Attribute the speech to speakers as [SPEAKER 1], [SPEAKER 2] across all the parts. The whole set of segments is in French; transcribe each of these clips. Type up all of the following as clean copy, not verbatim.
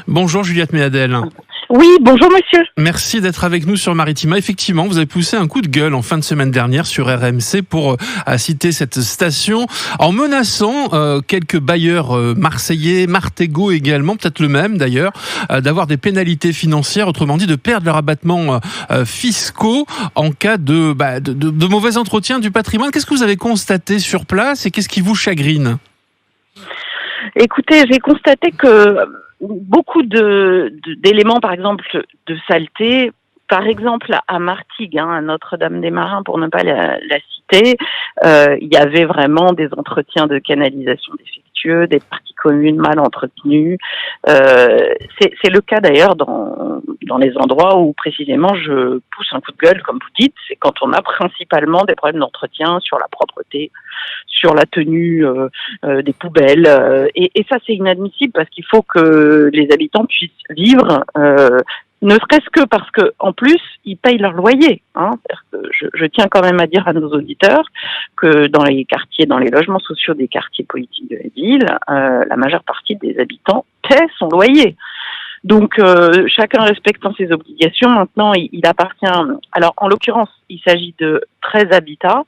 [SPEAKER 1] Bonjour Juliette Méadel.
[SPEAKER 2] Oui, bonjour monsieur.
[SPEAKER 1] Merci d'être avec nous sur Maritima. Effectivement, vous avez poussé un coup de gueule en fin de semaine dernière sur RMC pour citer cette station en menaçant quelques bailleurs marseillais, Martégo également, peut-être le même d'ailleurs, d'avoir des pénalités financières, autrement dit de perdre leur abattement fiscaux en cas de mauvais entretien du patrimoine. Qu'est-ce que vous avez constaté sur place et qu'est-ce qui vous chagrine ?
[SPEAKER 2] Écoutez, j'ai constaté que beaucoup d'éléments, par exemple, de saleté, par exemple à Martigues, à Notre-Dame-des-Marins, pour ne pas la citer, il y avait vraiment des entretiens de canalisation défectueux, des parties communes mal entretenues. C'est le cas d'ailleurs dans les endroits où précisément je pousse un coup de gueule, comme vous dites, c'est quand on a principalement des problèmes d'entretien sur la propreté, sur la tenue des poubelles. Et ça, c'est inadmissible parce qu'il faut que les habitants puissent vivre, ne serait-ce que parce que en plus, ils payent leur loyer. Je tiens quand même à dire à nos auditeurs que dans les quartiers, dans les logements sociaux des quartiers politiques de la ville, la majeure partie des habitants paient son loyer. Donc, chacun respectant ses obligations, maintenant, il appartient... Alors, en l'occurrence, il s'agit de 13 habitats,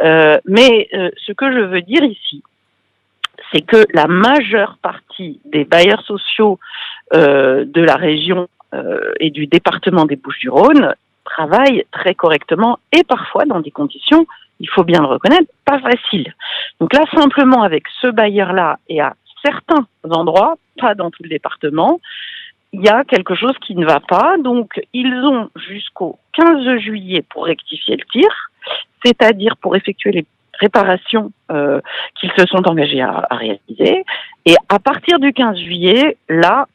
[SPEAKER 2] mais ce que je veux dire ici, c'est que la majeure partie des bailleurs sociaux de la région et du département des Bouches-du-Rhône travaillent très correctement et parfois dans des conditions, il faut bien le reconnaître, pas faciles. Donc là, simplement avec ce bailleur-là et à certains endroits, pas dans tout le département, il y a quelque chose qui ne va pas. Donc, ils ont jusqu'au 15 juillet pour rectifier le tir, c'est-à-dire pour effectuer les réparations qu'ils se sont engagés à réaliser. Et à partir du 15 juillet, là,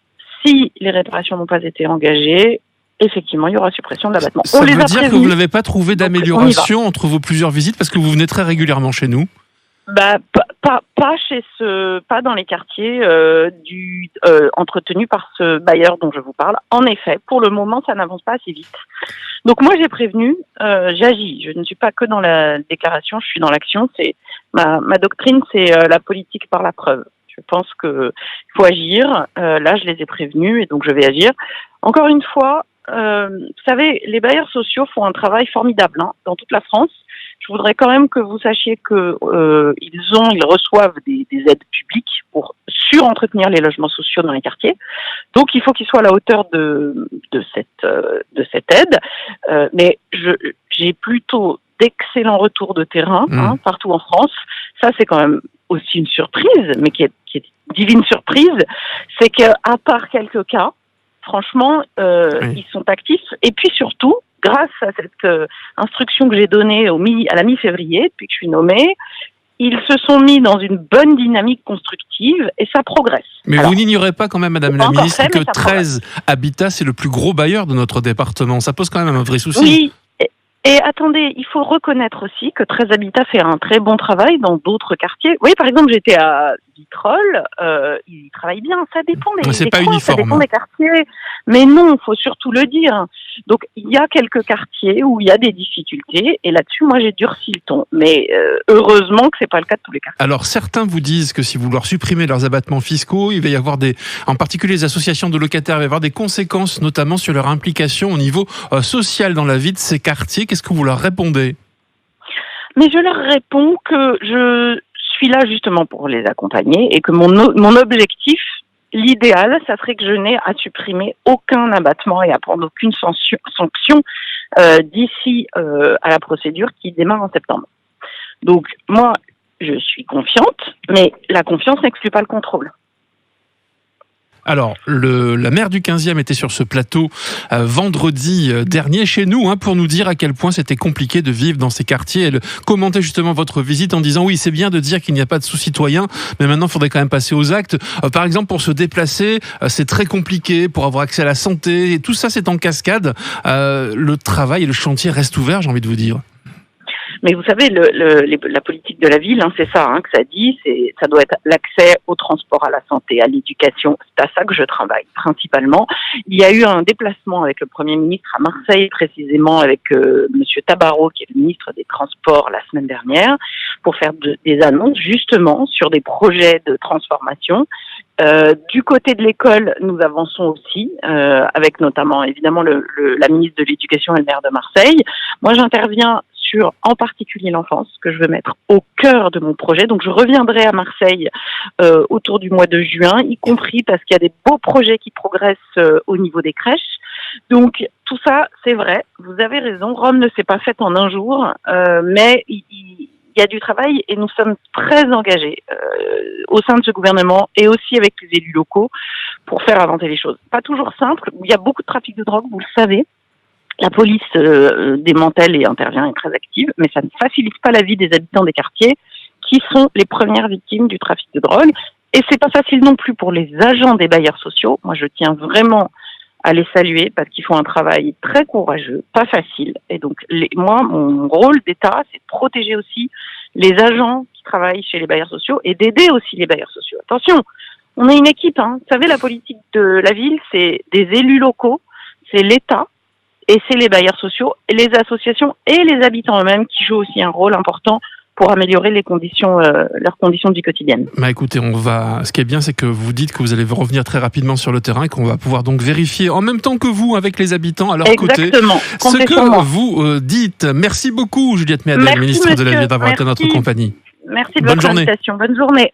[SPEAKER 2] si les réparations n'ont pas été engagées, effectivement, il y aura suppression de l'abattement.
[SPEAKER 1] Ça veut dire que vous n'avez pas trouvé d'amélioration entre vos plusieurs visites parce que vous venez très régulièrement chez nous ?
[SPEAKER 2] Pas dans les quartiers entretenus par ce bailleur dont je vous parle. En effet, pour le moment, ça n'avance pas assez vite. Donc moi, j'ai prévenu, j'agis. Je ne suis pas que dans la déclaration, je suis dans l'action. C'est ma doctrine, c'est la politique par la preuve. Je pense qu'il faut agir. Là, je les ai prévenus et donc je vais agir. Encore une fois, vous savez, les bailleurs sociaux font un travail formidable dans toute la France. Je voudrais quand même que vous sachiez que ils reçoivent des aides publiques pour surentretenir les logements sociaux dans les quartiers. Donc il faut qu'ils soient à la hauteur de cette aide. Mais j'ai plutôt d'excellents retours de terrain partout en France. Ça, c'est quand même aussi une surprise, mais qui est divine surprise, c'est qu'à part quelques cas, franchement, ils sont actifs. Et puis surtout, grâce à cette instruction que j'ai donnée à la mi-février, depuis que je suis nommée, ils se sont mis dans une bonne dynamique constructive et ça progresse.
[SPEAKER 1] Mais alors, vous n'ignorez pas quand même, Madame la Ministre, que 13 habitats, c'est le plus gros bailleur de notre département. Ça pose quand même un vrai souci.
[SPEAKER 2] Oui. Et attendez, il faut reconnaître aussi que 13 Habitat fait un très bon travail dans d'autres quartiers. Oui, par exemple, j'étais à Vitrolles, ils travaillent bien, ça dépend des
[SPEAKER 1] ça
[SPEAKER 2] dépend des quartiers. Mais non, il faut surtout le dire. Donc, il y a quelques quartiers où il y a des difficultés, et là-dessus, moi, j'ai durci le ton. Mais heureusement que c'est pas le cas de tous les quartiers.
[SPEAKER 1] Alors, certains vous disent que si vous leur supprimez leurs abattements fiscaux, il va y avoir en particulier les associations de locataires, il va y avoir des conséquences, notamment sur leur implication au niveau social dans la vie de ces quartiers. Qu'est-ce que vous leur répondez ?
[SPEAKER 2] Mais je leur réponds que je suis là justement pour les accompagner et que mon objectif, l'idéal, ça serait que je n'ai à supprimer aucun abattement et à prendre aucune sanction d'ici à la procédure qui démarre en septembre. Donc moi, je suis confiante, mais la confiance n'exclut pas le contrôle.
[SPEAKER 1] Alors, la maire du 15e était sur ce plateau vendredi dernier chez nous pour nous dire à quel point c'était compliqué de vivre dans ces quartiers. Elle commentait justement votre visite en disant oui, c'est bien de dire qu'il n'y a pas de sous-citoyens, mais maintenant il faudrait quand même passer aux actes. Par exemple, pour se déplacer, c'est très compliqué pour avoir accès à la santé. Et tout ça, c'est en cascade. Le travail et le chantier restent ouverts, j'ai envie de vous dire.
[SPEAKER 2] Mais vous savez, la politique de la ville, c'est ça que ça dit, ça doit être l'accès au transport, à la santé, à l'éducation. C'est à ça que je travaille principalement. Il y a eu un déplacement avec le Premier ministre à Marseille, précisément avec Monsieur Tabarot, qui est le ministre des Transports, la semaine dernière, pour faire des annonces justement sur des projets de transformation Du côté de l'école, nous avançons aussi, avec notamment évidemment la ministre de l'Éducation et le maire de Marseille. Moi, j'interviens sur en particulier l'enfance, que je veux mettre au cœur de mon projet. Donc, je reviendrai à Marseille autour du mois de juin, y compris parce qu'il y a des beaux projets qui progressent au niveau des crèches. Donc, tout ça, c'est vrai, vous avez raison, Rome ne s'est pas faite en un jour, mais il y a du travail et nous sommes très engagés au sein de ce gouvernement et aussi avec les élus locaux pour faire avancer les choses. Pas toujours simple, il y a beaucoup de trafic de drogue, vous le savez. La police démantèle et intervient, est très active, mais ça ne facilite pas la vie des habitants des quartiers qui sont les premières victimes du trafic de drogue. Et c'est pas facile non plus pour les agents des bailleurs sociaux. Moi, je tiens vraiment à les saluer parce qu'ils font un travail très courageux, pas facile. Et donc, moi, mon rôle d'État, c'est de protéger aussi les agents qui travaillent chez les bailleurs sociaux et d'aider aussi les bailleurs sociaux. Attention, on est une équipe, hein. Vous savez, la politique de la ville, c'est des élus locaux, c'est l'État, et c'est les bailleurs sociaux, et les associations et les habitants eux-mêmes qui jouent aussi un rôle important pour améliorer leurs conditions de vie quotidienne.
[SPEAKER 1] Bah écoutez, ce qui est bien, c'est que vous dites que vous allez revenir très rapidement sur le terrain et qu'on va pouvoir donc vérifier en même temps que vous, avec les habitants à leur côté, ce que vous dites. Merci beaucoup, Juliette Méadel, ministre de la Ville, d'avoir été à notre compagnie.
[SPEAKER 2] Merci de votre invitation. Bonne journée.